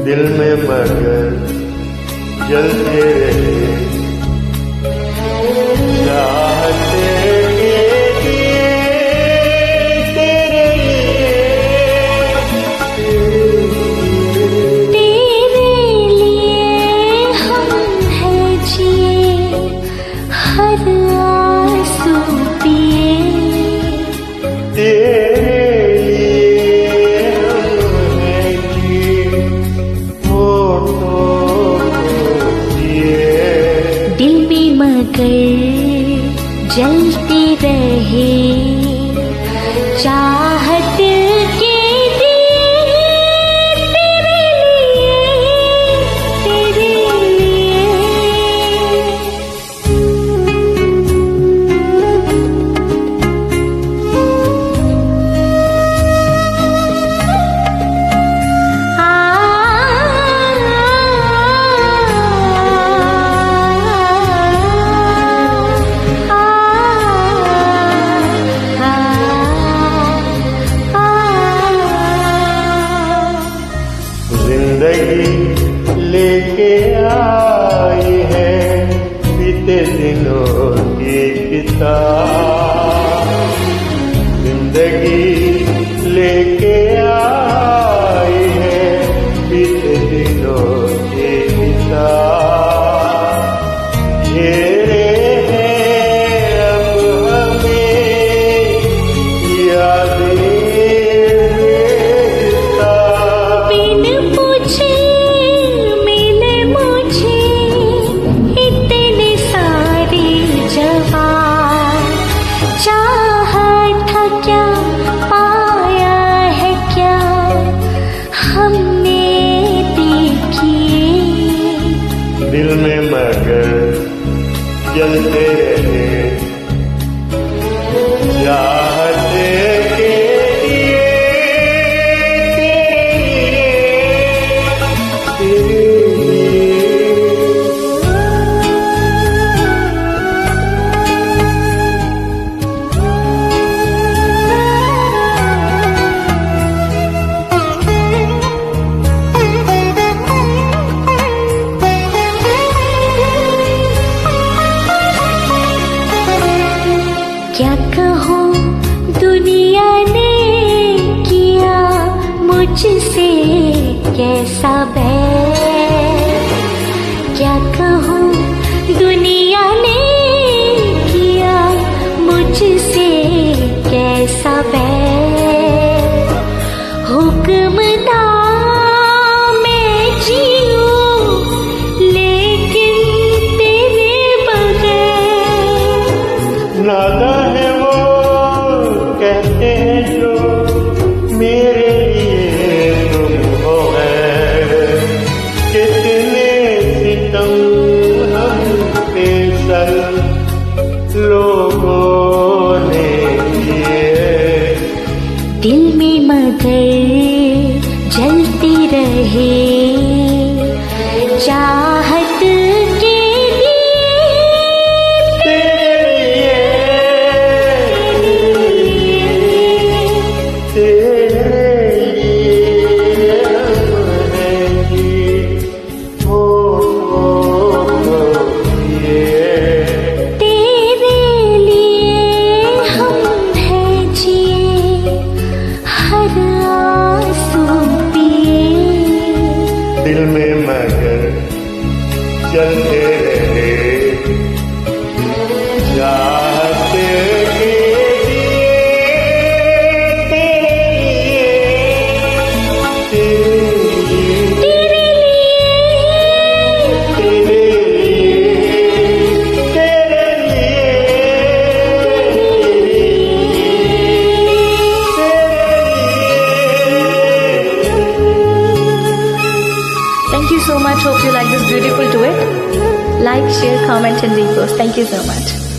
दिल में मगर जलते रहे चाहते के लिए तेरे लिए हम हैं जिए हर आंसू पिए जलते रहे चाहत के दिए तेरे लेके आई है बीते दिनों की किताब जिंदगी लेके आई है बीते दिनों की किताब घेरे हैं अब हमें यादें दिल में मगर जलते रहे चाहते के लिए क्या कहूँ दुनिया ने किया मुझसे कैसा बैर क्या कहूँ दुनिया ने किया मुझसे कैसा बैर हुक्मदा मैं जीऊँ लेकिन तेरे बगैर नादा है वो कहते हैं जो मेरे लिए तुम हो गए कितने सितम हम पे सर लोगों ने किए दिल में मगर जलती रहे चाहत के दिल में मगर चलते रहे चाहते के Thank you so much. Hope you like this beautiful duet. Like, share, comment and repost. Thank you so much.